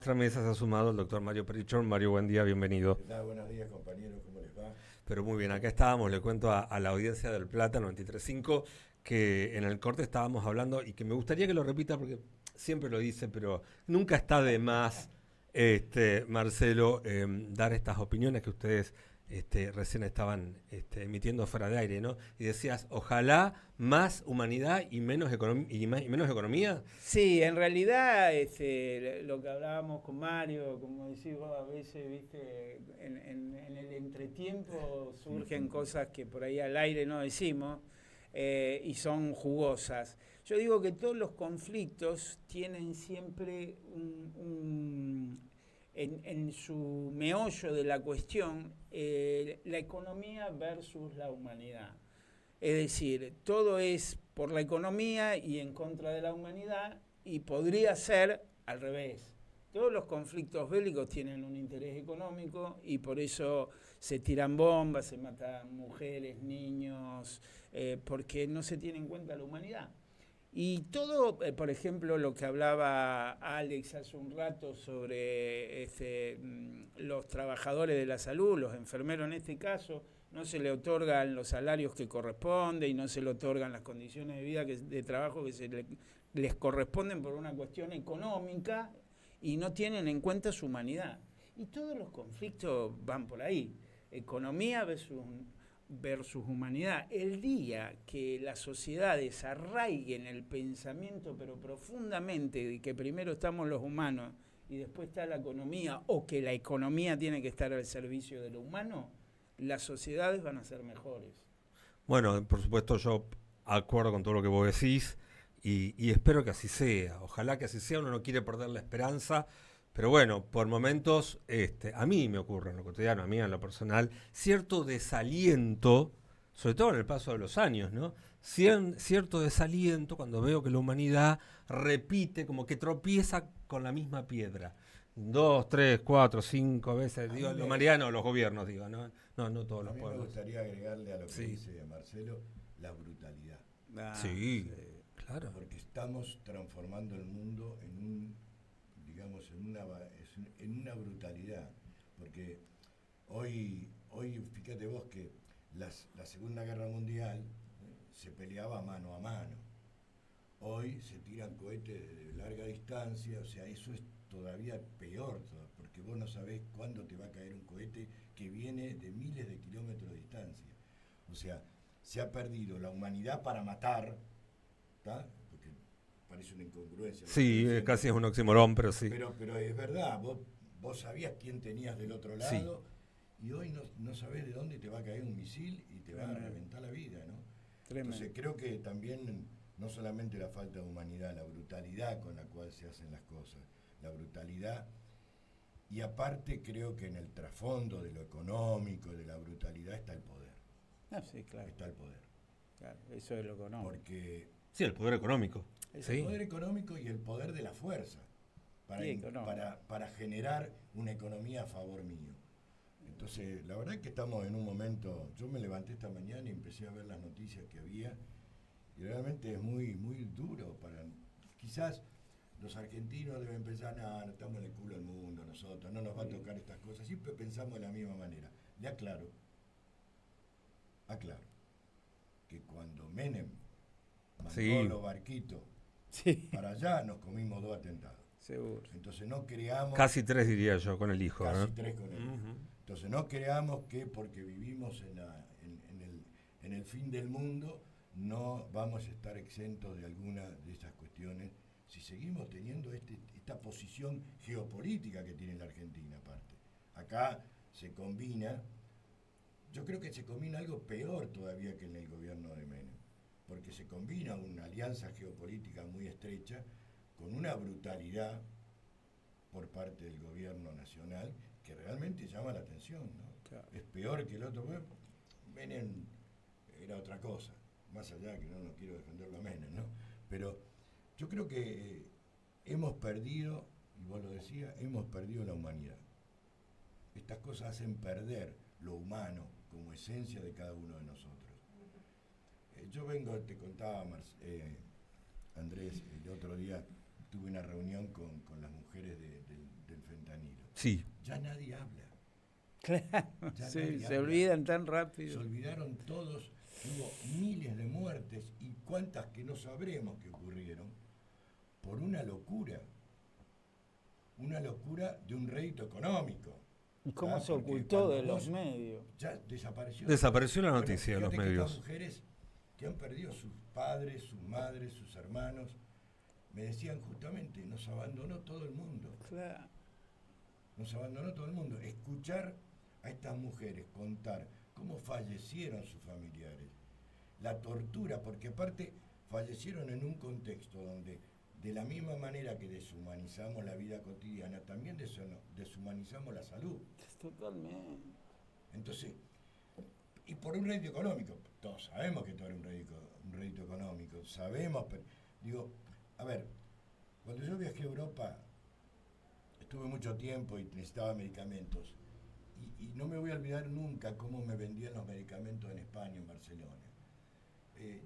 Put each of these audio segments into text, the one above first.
Nuestra mesa se ha sumado el doctor Mario Perichón. Mario, buen día, bienvenido. ¿Qué tal? Buenos días, compañeros, ¿cómo les va? Pero muy bien, acá estábamos, le cuento a la audiencia del Plata 93.5 que en el corte estábamos hablando y que me gustaría que lo repita porque siempre lo dice, pero nunca está de más, Marcelo, dar estas opiniones que ustedes recién estaban emitiendo fuera de aire, ¿no? Y decías, ojalá más humanidad y menos economía. Sí, en realidad lo que hablábamos con Mario, como decís vos, a veces, viste, en el entretiempo surgen cosas que por ahí al aire no decimos y son jugosas. Yo digo que todos los conflictos tienen siempre en su meollo de la cuestión la economía versus la humanidad. Es decir, todo es por la economía y en contra de la humanidad y podría ser al revés. Todos los conflictos bélicos tienen un interés económico y por eso se tiran bombas, se matan mujeres, niños, porque no se tiene en cuenta la humanidad. Y todo, por ejemplo, lo que hablaba Alex hace un rato sobre los trabajadores de la salud, los enfermeros en este caso, no se le otorgan los salarios que corresponden y no se le otorgan las condiciones de vida, de trabajo que les corresponden por una cuestión económica y no tienen en cuenta su humanidad. Y todos los conflictos van por ahí. Economía versus humanidad. El día que las sociedades arraiguen el pensamiento, pero profundamente, de que primero estamos los humanos y después está la economía, o que la economía tiene que estar al servicio de lo humano, las sociedades van a ser mejores. Bueno, por supuesto yo acuerdo con todo lo que vos decís y espero que así sea. Ojalá que así sea, uno no quiere perder la esperanza, pero bueno, por momentos a mí me ocurre en lo cotidiano, a mí en lo personal, cierto desaliento, sobre todo en el paso de los años, ¿no? Cierto desaliento cuando veo que la humanidad repite, como que tropieza con la misma piedra. Dos, tres, cuatro, cinco veces, A digo, mí la me, humanidad no, los gobiernos, digo, no, no, no todos a los mí me pueblos. gustaría agregarle a lo que Sí. dice Marcelo la brutalidad, Ah, Sí, sí. claro. porque estamos transformando el mundo en un, digamos, en una brutalidad, porque hoy fíjate vos que la Segunda Guerra Mundial se peleaba mano a mano. Hoy se tiran cohetes de larga distancia, o sea, eso es todavía peor, porque vos no sabés cuándo te va a caer un cohete que viene de miles de kilómetros de distancia. O sea, se ha perdido la humanidad para matar, ¿tá? Porque parece una incongruencia lo que estoy Sí, diciendo, casi es un oxímoron, pero sí. pero es verdad, vos sabías quién tenías del otro Sí. lado y hoy no sabés de dónde te va a caer un misil y te va a Tremendo, reventar la vida, ¿no? tremendo. Entonces creo que también no solamente la falta de humanidad, la brutalidad con la cual se hacen las cosas, la brutalidad, y aparte creo que en el trasfondo de lo económico, de la brutalidad está el poder, Ah, sí, claro, está el poder, claro, eso es lo económico. porque Sí, el poder económico. el Sí. poder económico y el poder de la fuerza para, Y económico. para generar una economía a favor mío. Entonces, la verdad es que estamos en un momento, yo me levanté esta mañana y empecé a ver las noticias que había y realmente es muy duro para, quizás los argentinos deben pensar, no, no estamos en el culo del mundo nosotros, no nos va a tocar estas cosas, siempre pensamos de la misma manera. Le aclaro, que cuando Menem mandó Sí. los barquitos Sí, para allá, nos comimos dos atentados. seguro. Entonces no creamos, Casi tres diría yo con el hijo, casi ¿no? tres con el hijo. Ujú. Entonces no creamos que porque vivimos en el fin del mundo no vamos a estar exentos de alguna de esas cuestiones si seguimos teniendo esta posición geopolítica que tiene la Argentina aparte. Acá se combina, yo creo que se combina algo peor todavía que en el gobierno de Menem, porque se combina una alianza geopolítica muy estrecha con una brutalidad por parte del gobierno nacional que realmente llama la atención, ¿no? Claro. Es peor que el otro. Menem era otra cosa, más allá que no quiero defenderlo a Menem, ¿no? Pero yo creo que hemos perdido, y vos lo decías, hemos perdido la humanidad. Estas cosas hacen perder lo humano como esencia de cada uno de nosotros. Yo vengo, te contaba Andrés, el otro día tuve una reunión con las mujeres del Sí, ya nadie habla. Claro, Ya sí, nadie se habla. olvidan tan Se rápido. olvidaron todos, hubo miles de muertes y cuántas que no sabremos que ocurrieron por una locura de un rédito económico. ¿Y cómo se Porque ocultó cuando de los vos- medios? Ya desapareció. desapareció la Bueno, noticia de los fíjate que estas medios. mujeres que han perdido sus padres, sus madres, sus hermanos, me decían justamente, nos abandonó todo el mundo. Claro. Nos abandonó todo el mundo. Escuchar a estas mujeres contar cómo fallecieron sus familiares, la tortura, porque aparte fallecieron en un contexto donde, de la misma manera que deshumanizamos la vida cotidiana, también deshumanizamos la salud. Totalmente. Entonces, y por un rédito económico, todos sabemos que todo era un rédito económico, sabemos, pero digo, a ver, cuando yo viajé a Europa, estuve mucho tiempo y necesitaba medicamentos, y no me voy a olvidar nunca cómo me vendían los medicamentos en España, en Barcelona.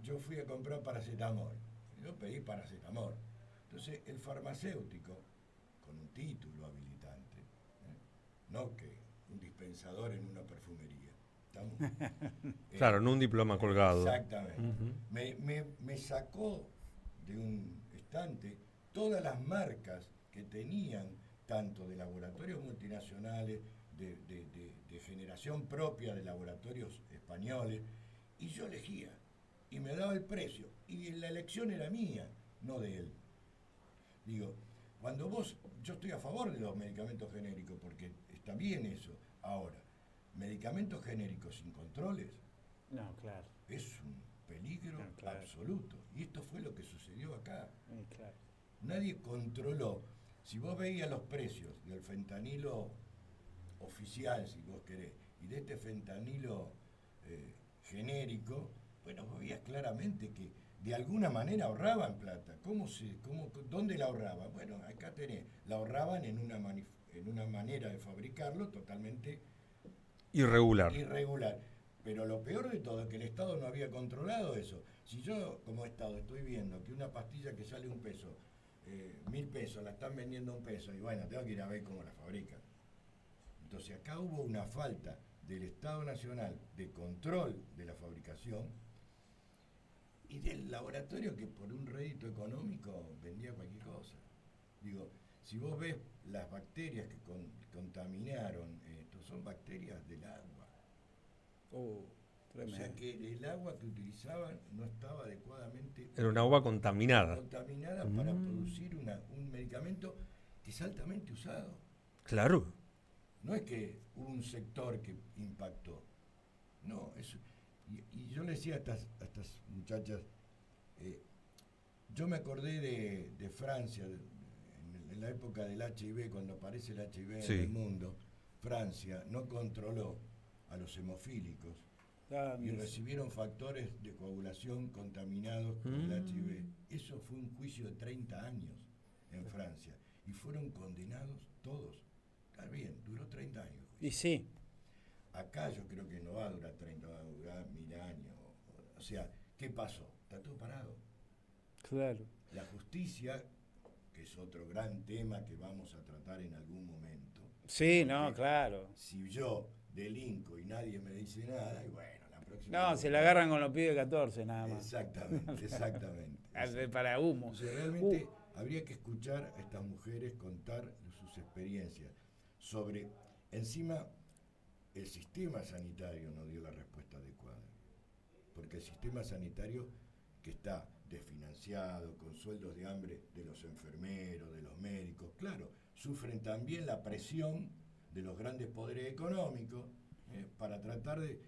Yo fui a comprar paracetamol, yo pedí paracetamol. Entonces, el farmacéutico, con un título habilitante, no que un dispensador en una perfumería. ¿Estamos? Claro, no un diploma colgado. Exactamente. Ujú. Me sacó de un estante todas las marcas que tenían, tanto de laboratorios multinacionales, de generación propia de laboratorios españoles, y yo elegía, y me daba el precio, y la elección era mía, no de él. Digo, yo estoy a favor de los medicamentos genéricos, porque está bien eso. Ahora, medicamentos genéricos sin controles No, claro. es un peligro Claro. absoluto. Y esto fue lo que sucedió acá. Claro. Nadie controló. Si vos veías los precios del fentanilo oficial, si vos querés, y de este fentanilo genérico, bueno, vos veías claramente que de alguna manera ahorraban plata. ¿Dónde la ahorraban? Bueno, acá tenés, la ahorraban en una manera de fabricarlo totalmente Irregular. irregular. Pero lo peor de todo es que el Estado no había controlado eso. Si yo, como Estado, estoy viendo que una pastilla que sale $1, 1.000 pesos, la están vendiendo $1, y bueno, tengo que ir a ver cómo la fabrican. Entonces acá hubo una falta del Estado Nacional de control de la fabricación y del laboratorio que por un rédito económico vendía cualquier cosa. Digo, si vos ves las bacterias que contaminaron esto, son bacterias del agua. O Tremendo. sea que el agua que utilizaban no estaba adecuadamente Era un agua contaminada. para producir un medicamento que es altamente usado. Claro. No es que hubo un sector que impactó. No, y yo le decía a estas muchachas, yo me acordé de Francia, en la época del HIV, cuando aparece el HIV Sí. en el mundo. Francia no controló a los hemofílicos y recibieron factores de coagulación contaminados con el HIV. Eso fue un juicio de 30 años en Francia y fueron condenados todos. Está bien, duró 30 años. Y sí. Acá yo creo que no va a durar 30, va a durar 1000 años. O sea, ¿qué pasó? Está todo parado. Claro. La justicia, que es otro gran tema que vamos a tratar en algún momento. Sí, no, Porque claro. Si yo delinco y nadie me dice nada, y bueno, la próxima... No, se la agarran con los pibes de 14 nada más. Exactamente. Para humo. O sea, realmente habría que escuchar a estas mujeres contar sus experiencias sobre, encima, el sistema sanitario no dio la respuesta adecuada. Porque el sistema sanitario que está desfinanciado, con sueldos de hambre de los enfermeros, de los médicos, claro, sufren también la presión de los grandes poderes económicos para tratar de...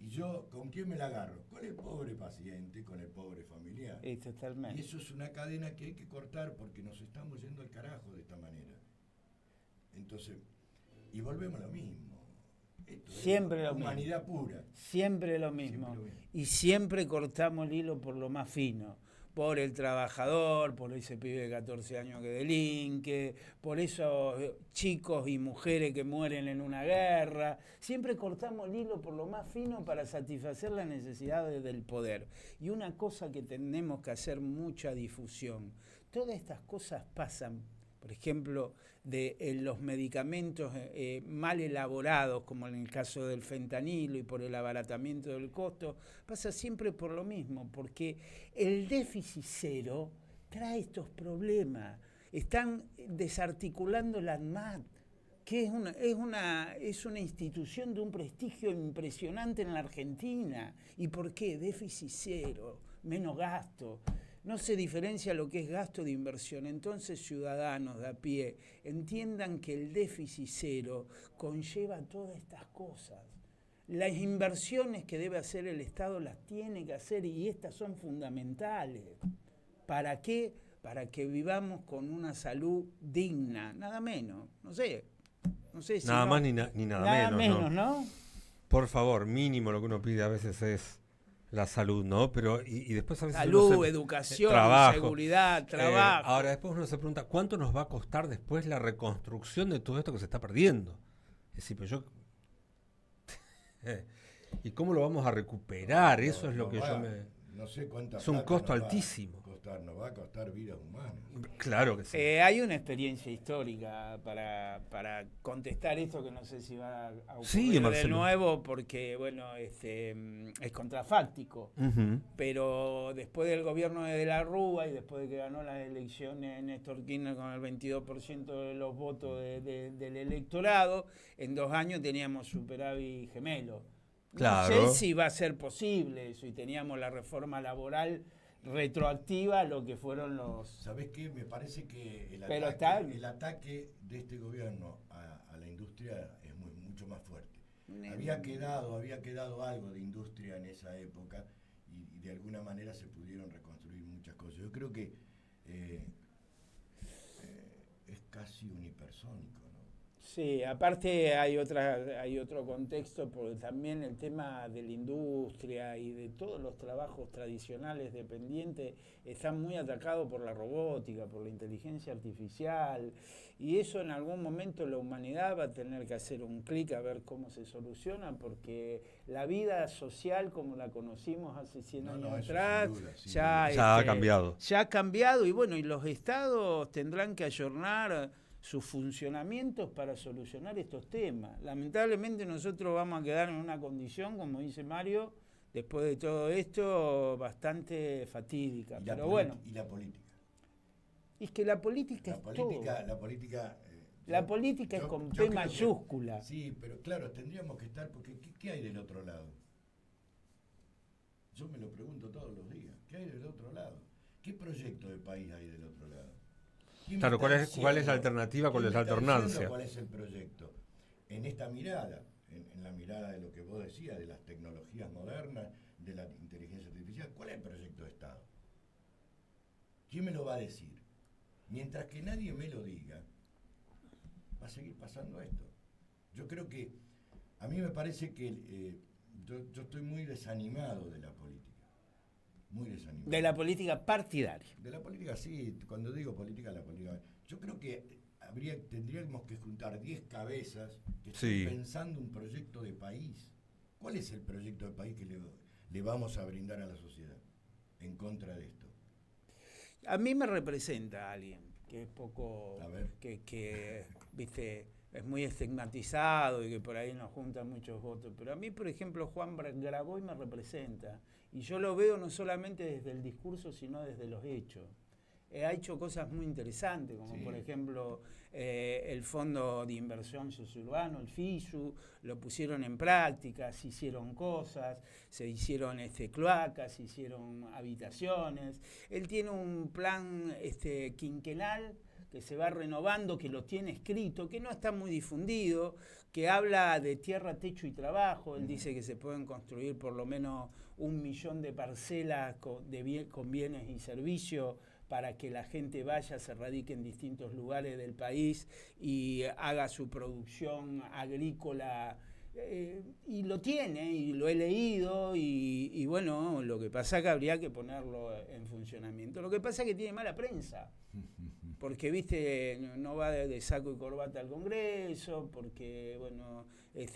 ¿Y yo con quién me la agarro? Con el pobre paciente, con el pobre familiar. Totalmente. Y eso es una cadena que hay que cortar porque nos estamos yendo al carajo de esta manera. Entonces, y volvemos a lo mismo. Esto Siempre es lo mismo. humanidad pura. Siempre lo mismo. Siempre lo mismo. Y siempre cortamos el hilo por lo más fino. Por el trabajador, por ese pibe de 14 años que delinque, por esos chicos y mujeres que mueren en una guerra. Siempre cortamos el hilo por lo más fino para satisfacer las necesidades del poder. Y una cosa que tenemos que hacer mucha difusión. Todas estas cosas pasan por ejemplo, de los medicamentos mal elaborados, como en el caso del fentanilo y por el abaratamiento del costo, pasa siempre por lo mismo, porque el déficit cero trae estos problemas. Están desarticulando la ANMAT, que es una institución de un prestigio impresionante en la Argentina. ¿Y por qué? Déficit cero, menos gasto. No se diferencia lo que es gasto de inversión. Entonces, ciudadanos de a pie, entiendan que el déficit cero conlleva todas estas cosas. Las inversiones que debe hacer el Estado las tiene que hacer y estas son fundamentales. ¿Para qué? Para que vivamos con una salud digna, nada menos. No sé si nada no, más ni nada menos, ¿no? Por favor, mínimo lo que uno pide a veces es la salud, ¿no? Pero y después a veces salud, educación, trabajo, seguridad, trabajo. Ahora después uno se pregunta, ¿cuánto nos va a costar después la reconstrucción de todo esto que se está perdiendo? Es decir, pero ¿y cómo lo vamos a recuperar? Eso es lo que yo me... No sé cuánta es un costo altísimo. Nos va a costar vidas humanas. Claro que sí. Hay una experiencia histórica para contestar esto que no sé si va a ocurrir de nuevo porque, bueno, es contrafáctico. Uh-huh. Pero después del gobierno de la Rúa y después de que ganó las elecciones Néstor Kirchner con el 22% de los votos del electorado, en 2 años teníamos superávit gemelo. Claro. No sé si va a ser posible eso y teníamos la reforma laboral retroactiva a lo que fueron los... ¿Sabés qué? Me parece que el ataque de este gobierno a la industria es mucho más fuerte. Había quedado algo de industria en esa época y de alguna manera se pudieron reconstruir muchas cosas. Yo creo que es casi unipersónico, ¿no? Sí, aparte hay otro contexto, porque también el tema de la industria y de todos los trabajos tradicionales dependientes están muy atacados por la robótica, por la inteligencia artificial, y eso en algún momento la humanidad va a tener que hacer un clic a ver cómo se soluciona, porque la vida social como la conocimos hace 100 años atrás ya ha cambiado. Ya ha cambiado y bueno, y los estados tendrán que ayornar sus funcionamientos para solucionar estos temas. Lamentablemente nosotros vamos a quedar en una condición, como dice Mario, después de todo esto, bastante fatídica. Pero bueno. ¿Y la política? Es que la política es todo. La política es con P mayúscula. Sí, pero claro, tendríamos que estar, porque ¿qué hay del otro lado? Yo me lo pregunto todos los días. ¿Qué hay del otro lado? ¿Qué proyecto de país hay del otro lado? Claro, ¿cuál es la alternativa? ¿Cuál es la alternancia? ¿Cuál es el proyecto? En esta mirada, en la mirada de lo que vos decías, de las tecnologías modernas, de la inteligencia artificial, ¿cuál es el proyecto de Estado? ¿Quién me lo va a decir? Mientras que nadie me lo diga, va a seguir pasando esto. Yo creo que, a mí me parece que yo estoy muy desanimado de la política. Muy desanimado. De la política partidaria. De la política, sí. Cuando digo política, la política. Yo creo que tendríamos que juntar 10 cabezas que estén pensando un proyecto de país. ¿Cuál es el proyecto de país que le vamos a brindar a la sociedad en contra de esto? A mí me representa alguien que es poco, a ver. que viste, es muy estigmatizado y que por ahí nos junta muchos votos. Pero a mí, por ejemplo, Juan Graboy me representa. Y yo lo veo no solamente desde el discurso, sino desde los hechos. Ha hecho cosas muy interesantes, como por ejemplo el Fondo de Inversión Sociurbano, el FISU, lo pusieron en práctica, se hicieron cosas, se hicieron cloacas, se hicieron habitaciones. Él tiene un plan quinquenal que se va renovando, que lo tiene escrito, que no está muy difundido, que habla de tierra, techo y trabajo. Él dice que se pueden construir por lo menos 1 millón de parcelas con bienes y servicios para que la gente vaya, se radique en distintos lugares del país y haga su producción agrícola. Y lo tiene, y lo he leído, y bueno, lo que pasa es que habría que ponerlo en funcionamiento. Lo que pasa es que tiene mala prensa, porque, viste, no va de saco y corbata al Congreso, porque, bueno,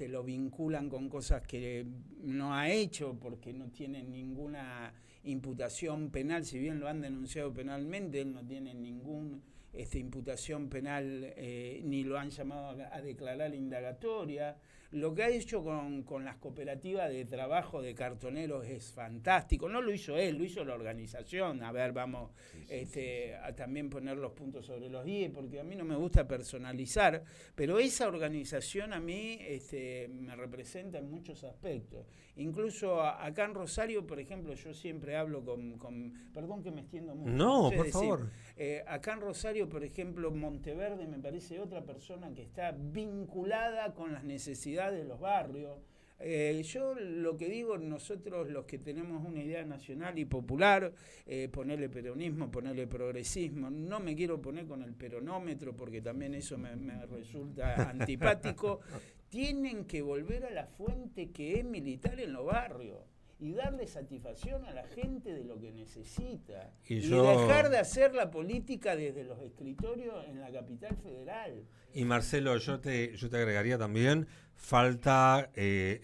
lo vinculan con cosas que no ha hecho, porque no tiene ninguna imputación penal, si bien lo han denunciado penalmente, él no tiene imputación penal, ni lo han llamado a declarar indagatoria. Lo que ha hecho con las cooperativas de trabajo de cartoneros es fantástico. No lo hizo él, lo hizo la organización. A ver, vamos a también poner los puntos sobre los i, porque a mí no me gusta personalizar, pero esa organización a mí me representa en muchos aspectos. Incluso acá en Rosario, por ejemplo, yo siempre hablo perdón que me extiendo mucho. No, por favor. Acá en Rosario, por ejemplo, Monteverde me parece otra persona que está vinculada con las necesidades de los barrios. Yo lo que digo, nosotros los que tenemos una idea nacional y popular, ponerle peronismo, ponerle progresismo, no me quiero poner con el peronómetro porque también eso me resulta antipático, tienen que volver a la fuente que es militar en los barrios y darle satisfacción a la gente de lo que necesita y dejar de hacer la política desde los escritorios en la capital federal. Y Marcelo, yo te agregaría también, falta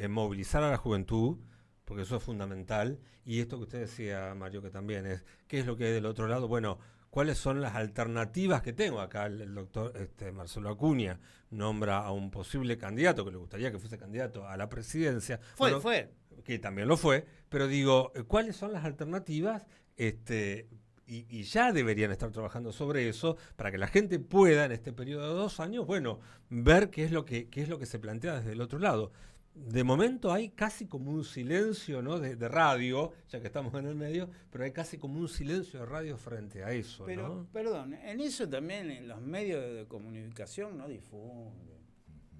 movilizar a la juventud, porque eso es fundamental, y esto que usted decía, Mario, que también es, ¿qué es lo que hay del otro lado? Bueno, ¿cuáles son las alternativas que tengo? Acá el doctor Marcelo Acuña nombra a un posible candidato, que le gustaría que fuese candidato a la presidencia. Fue. Que también lo fue, pero digo, ¿cuáles son las alternativas? Y ya deberían estar trabajando sobre eso para que la gente pueda en este periodo de 2 años, bueno, ver qué es lo que se plantea desde el otro lado. De momento hay casi como un silencio, ¿no? de radio, ya que estamos en el medio, pero hay casi como un silencio de radio frente a eso, pero, ¿no? Perdón, en eso también en los medios de comunicación no difunden.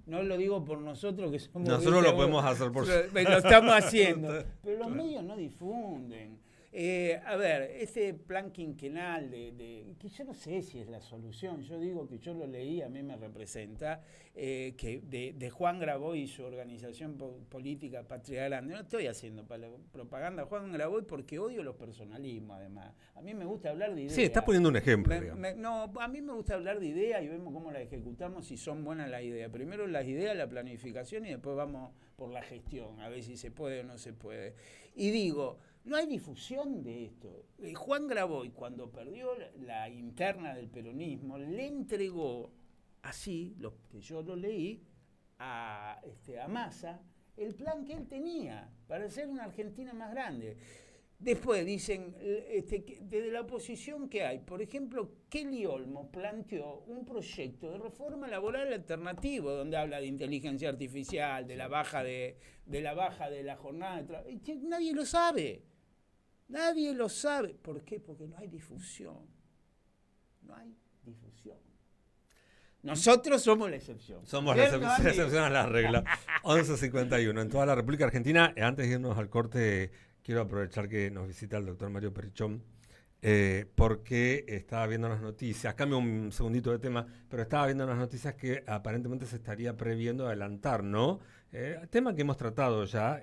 No lo digo por nosotros que somos... Nosotros lo podemos hacer por... Lo estamos haciendo. Pero los medios no difunden. A ver, ese plan quinquenal que yo no sé si es la solución, yo digo que yo lo leí, a mí me representa, que de Juan Graboy y su organización política Patria Grande. No estoy haciendo propaganda a Juan Graboy porque odio los personalismos, además. A mí me gusta hablar de ideas. Sí, está poniendo un ejemplo. No, a mí me gusta hablar de ideas y vemos cómo las ejecutamos, si son buenas las ideas. Primero las ideas, la planificación y después vamos por la gestión, a ver si se puede o no se puede. Y digo... No hay difusión de esto. Juan Graboy, cuando perdió la interna del peronismo, le entregó, así, que yo lo leí, a Massa, el plan que él tenía para hacer una Argentina más grande. Después dicen, desde la oposición que hay, por ejemplo, Kelly Olmo planteó un proyecto de reforma laboral alternativo, donde habla de inteligencia artificial, de la baja de la jornada de trabajo. Nadie lo sabe. Nadie lo sabe. ¿Por qué? Porque no hay difusión. No hay difusión. Nosotros somos la excepción. Somos la excepción a la regla. 11:51 en toda la República Argentina. Antes de irnos al corte, quiero aprovechar que nos visita el doctor Mario Perrichón, porque estaba viendo las noticias, cambio un segundito de tema, pero estaba viendo las noticias que aparentemente se estaría previendo adelantar, ¿no? Tema que hemos tratado ya,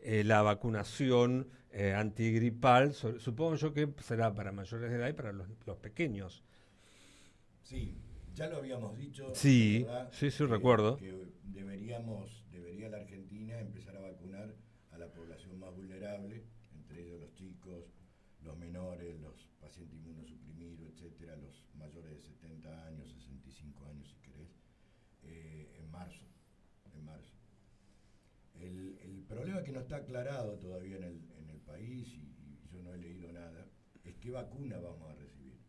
la vacunación antigripal, supongo yo que será para mayores de edad y para los pequeños. Sí, ya lo habíamos dicho. Sí, sí, recuerdo. Que debería la Argentina empezar a vacunar a la población más vulnerable, entre ellos los chicos, los menores, los pacientes inmunosuprimidos, etcétera, los mayores de 70 años, 65 años si querés, en marzo. El problema que no está aclarado todavía en el país, y yo no he leído nada, es qué vacuna vamos a recibir.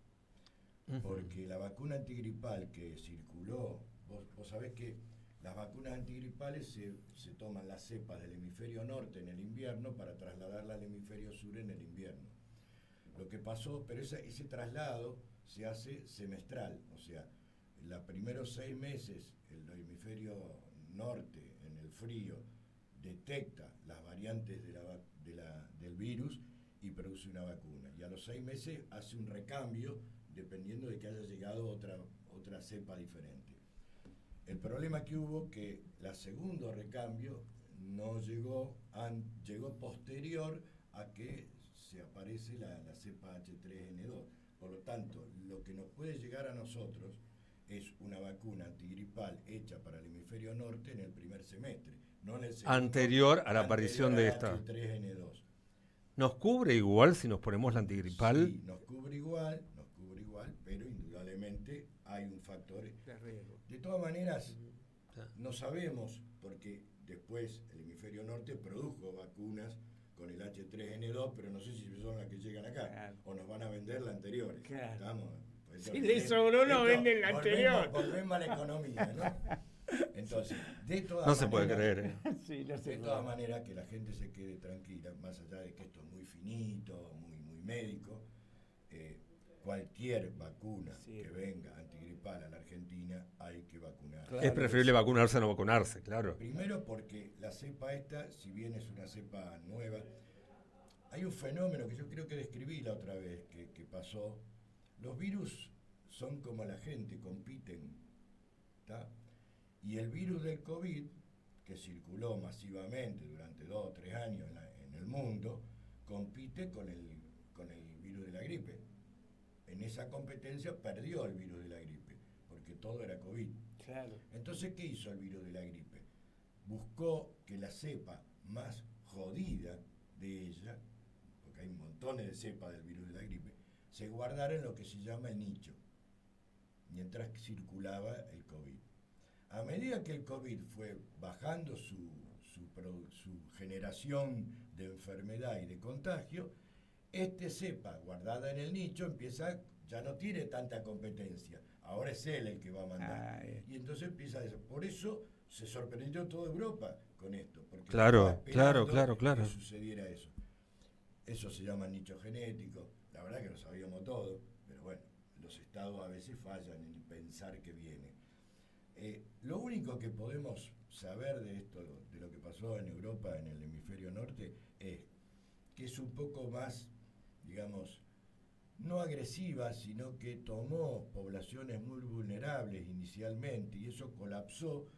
Porque la vacuna antigripal que circuló, vos sabés que las vacunas antigripales se toman las cepas del hemisferio norte en el invierno para trasladarla al hemisferio sur en el invierno. Lo que pasó, pero ese traslado se hace semestral, o sea, los primeros 6 meses el hemisferio norte en el frío detecta las variantes del virus y produce una vacuna. Y a los 6 meses hace un recambio dependiendo de que haya llegado otra cepa diferente. El problema que hubo que el segundo recambio no llegó posterior a que se aparece la cepa H3N2. Por lo tanto, lo que nos puede llegar a nosotros es una vacuna antigripal hecha para el hemisferio norte en el primer semestre, no en el segundo, anterior a la aparición de esta. H3N2. ¿Nos cubre igual si nos ponemos la antigripal? Sí, nos cubre igual, pero indudablemente hay un factor. De riesgo. De todas maneras, Sí. no sabemos, porque después el hemisferio norte produjo vacunas con el H3N2, pero no sé si son las que llegan acá, Claro. o nos van a vender las anteriores. Claro. ¿Estamos? Pues Si le sobró, no venden la anterior. Volvemos a la economía, ¿no? Entonces, de todas No se puede maneras, creer. Sí, no sé. de todas maneras, que la gente se quede tranquila, más allá de que esto es muy finito, muy médico, cualquier vacuna Sí. que venga antigripal a la Argentina hay que vacunar. Claro. Es preferible vacunarse a no vacunarse, claro. Primero porque la cepa esta, si bien es una cepa nueva, hay un fenómeno que yo creo que describí la otra vez que pasó. Los virus son como la gente, compiten, ¿tá? Y el virus del COVID, que circuló masivamente durante 2 o 3 años en el mundo, compite con el virus de la gripe. En esa competencia perdió el virus de la gripe, porque todo era COVID. Claro. Entonces, ¿qué hizo el virus de la gripe? Buscó que la cepa más jodida de ella, porque hay montones de cepas del virus de la gripe, se guardara en lo que se llama el nicho, mientras circulaba el COVID. A medida que el COVID fue bajando su generación de enfermedad y de contagio, cepa guardada en el nicho empieza, ya no tiene tanta competencia, ahora es él el que va a mandar. Y entonces empieza eso. Por eso se sorprendió toda Europa con esto, porque Claro, estaba claro. esperando que sucediera eso. Eso se llama nicho genético, la verdad que lo sabíamos todo, pero bueno, los estados a veces fallan en pensar que viene. Lo único que podemos saber de esto, de lo que pasó en Europa, en el hemisferio norte, es que es un poco más, digamos, no agresiva, sino que tomó poblaciones muy vulnerables inicialmente y eso colapsó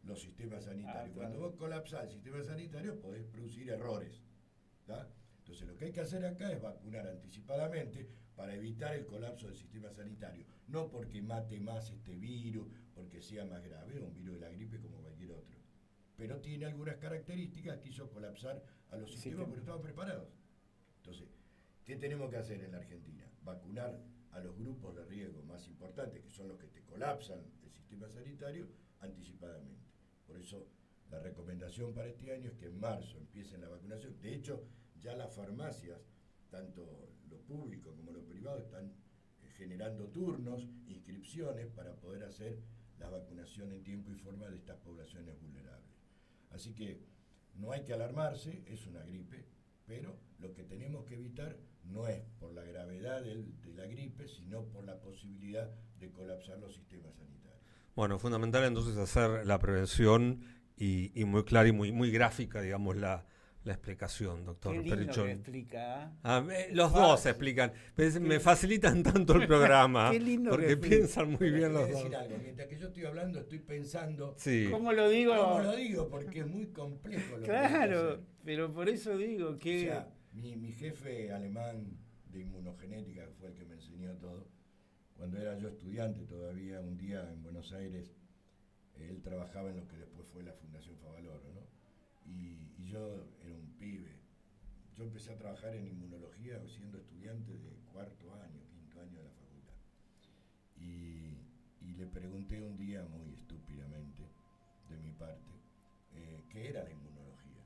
los sistemas sanitarios. Claro. Cuando vos colapsás el sistema sanitario podés producir errores, ¿tá? Entonces lo que hay que hacer acá es vacunar anticipadamente para evitar el colapso del sistema sanitario, no porque mate más este virus, porque sea más grave, un virus de la gripe como cualquier otro. Pero tiene algunas características que hizo colapsar a los sistemas porque no estaban preparados. Entonces, ¿qué tenemos que hacer en la Argentina? Vacunar a los grupos de riesgo más importantes, que son los que te colapsan el sistema sanitario, anticipadamente. Por eso, la recomendación para este año es que en marzo empiecen la vacunación. De hecho, ya las farmacias, tanto lo público como lo privado, están generando turnos, inscripciones para poder hacer la vacunación en tiempo y forma de estas poblaciones vulnerables. Así que no hay que alarmarse, es una gripe, pero lo que tenemos que evitar no es por la gravedad de la gripe, sino por la posibilidad de colapsar los sistemas sanitarios. Bueno, fundamental entonces hacer la prevención y muy clara y muy gráfica, digamos, la explicación, doctor Qué lindo Perichón. que explica. Los dos explican, pero me facilitan tanto el programa, Qué lindo porque que explica. piensan muy bien Te voy los a dos. decir algo, mientras que yo estoy hablando, estoy pensando Sí. ¿Cómo lo digo? cómo lo digo, porque es muy complejo lo que hay que Claro, hacer. pero por eso digo que... O sea, mi jefe alemán de inmunogenética, que fue el que me enseñó todo, cuando era yo estudiante todavía, un día en Buenos Aires, él trabajaba en lo que después fue la Fundación Favaloro, ¿no? Y yo era un pibe. Yo empecé a trabajar en inmunología siendo estudiante de 4º año, 5º año de la facultad. Y le pregunté un día, muy estúpidamente, de mi parte, ¿qué era la inmunología?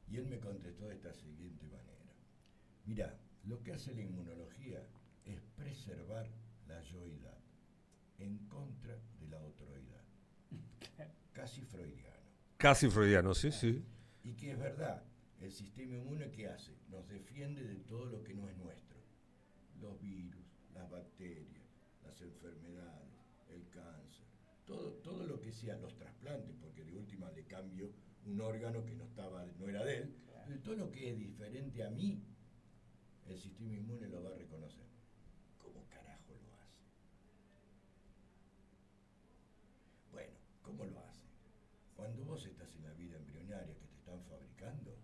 Y él me contestó de esta siguiente manera. Mirá, lo que hace la inmunología es preservar la yoidad en contra de la otroidad. Casi freudiano. Casi freudiano, sí. Y que es verdad, el sistema inmune, ¿qué hace? Nos defiende de todo lo que no es nuestro. Los virus, las bacterias, las enfermedades, el cáncer, todo lo que sea, los trasplantes, porque de última le cambio un órgano que no era de él, pero todo lo que es diferente a mí, el sistema inmune lo va a reconocer. ¿Cómo carajo lo hace? Bueno, ¿cómo lo hace? Cuando vos estás en la vida embrionaria que te están fabricando,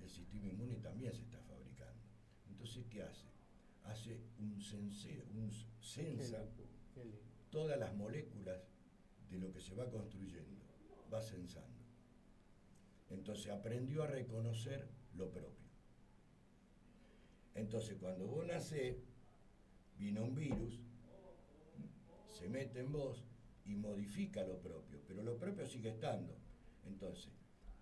el sistema inmune también se está fabricando. Entonces, ¿qué hace? Hace censa todas las moléculas de lo que se va construyendo, va censando. Entonces aprendió a reconocer lo propio. Entonces cuando vos nacés, vino un virus se mete en vos y modifica lo propio, pero lo propio sigue estando. Entonces,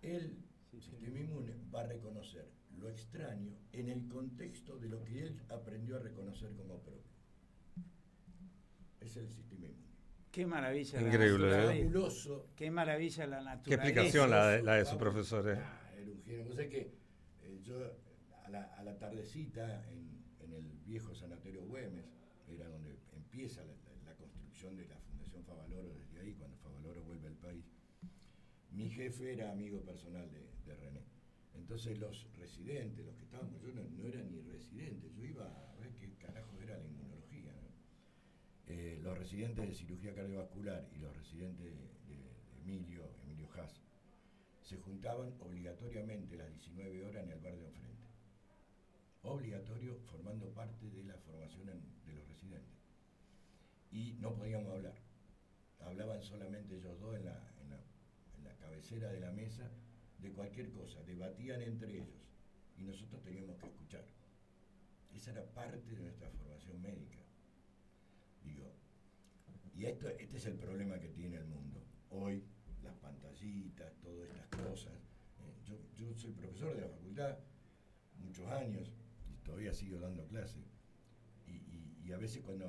el sistema inmune va a reconocer lo extraño en el contexto de lo que él aprendió a reconocer como propio. Es el sistema inmune. Qué maravilla. Increíble, la naturaleza. Fabuloso. Qué maravilla la naturaleza. Qué explicación la de su profesor. Era un genio. Vos sabés que yo a la tardecita en el viejo sanatorio Güemes, era donde empieza la construcción de la Fundación Favaloro, desde ahí, cuando Favaloro vuelve al país. Mi jefe era amigo personal de René. Entonces los residentes, los que estábamos, yo no era ni residente, yo iba a ver qué carajo era la inmunología, ¿no? Los residentes de cirugía cardiovascular y los residentes de Emilio Haas, se juntaban obligatoriamente a las 19 horas en el bar de enfrente. Obligatorio, formando parte de la formación de los residentes. Y no podíamos hablar. Hablaban solamente ellos dos en la cabecera de la mesa de cualquier cosa, debatían entre ellos y nosotros teníamos que escuchar. Esa era parte de nuestra formación médica. Digo, y este es el problema que tiene el mundo. Hoy, las pantallitas, todas estas cosas. Yo soy profesor de la facultad muchos años y todavía sigo dando clases. Y a veces cuando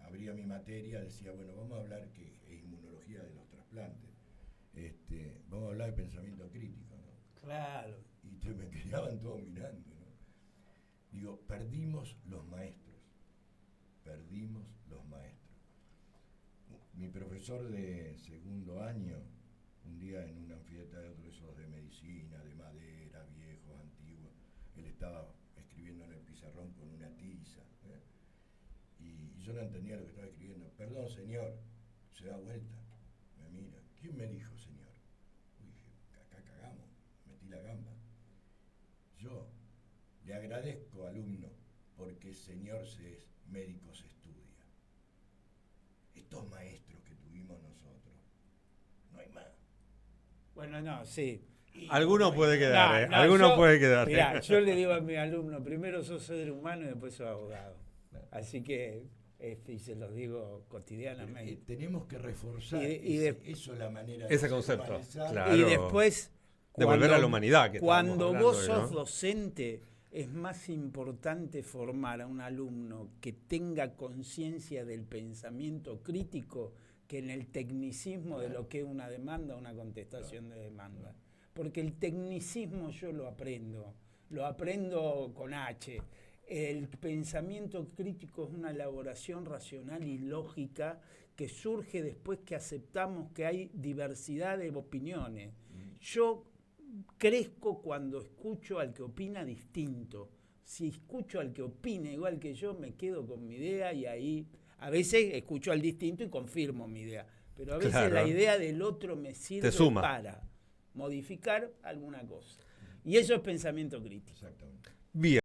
abría mi materia decía, bueno, vamos a hablar que es inmunología de los trasplantes. Vamos a hablar de pensamiento crítico, ¿no? Claro. Y me quedaban todos mirando, ¿no? Digo, perdimos los maestros. Perdimos los maestros. Mi profesor de segundo año, un día en un anfiteatro esos de medicina, de madera, viejos, antiguos, él estaba escribiendo en el pizarrón con una tiza, ¿eh? Y yo no entendía lo que estaba escribiendo. Perdón, señor. Se da vuelta, me mira. ¿Quién me dijo, señor? Uy, dije, acá cagamos, metí la gamba. Yo le agradezco, alumno, porque señor médico se estudia. Estos maestros que tuvimos nosotros, no hay más. Bueno, no, sí. Alguno puede quedar, alguno puede quedar. Mirá, yo le digo a mi alumno, primero sos ser humano y después sos abogado. Así que, y se los digo cotidianamente. Tenemos que reforzar eso, la manera ese concepto. Claro. Y después, devolver a la humanidad. Cuando vos sos docente, es más importante formar a un alumno que tenga conciencia del pensamiento crítico que en el tecnicismo de lo que es una demanda o una contestación de demanda. Porque el tecnicismo yo lo aprendo con H. El pensamiento crítico es una elaboración racional y lógica que surge después que aceptamos que hay diversidad de opiniones. Yo crezco cuando escucho al que opina distinto. Si escucho al que opina igual que yo, me quedo con mi idea y ahí a veces escucho al distinto y confirmo mi idea. Pero a veces la idea del otro me sirve para modificar alguna cosa. Y eso es pensamiento crítico. Exactamente. Bien.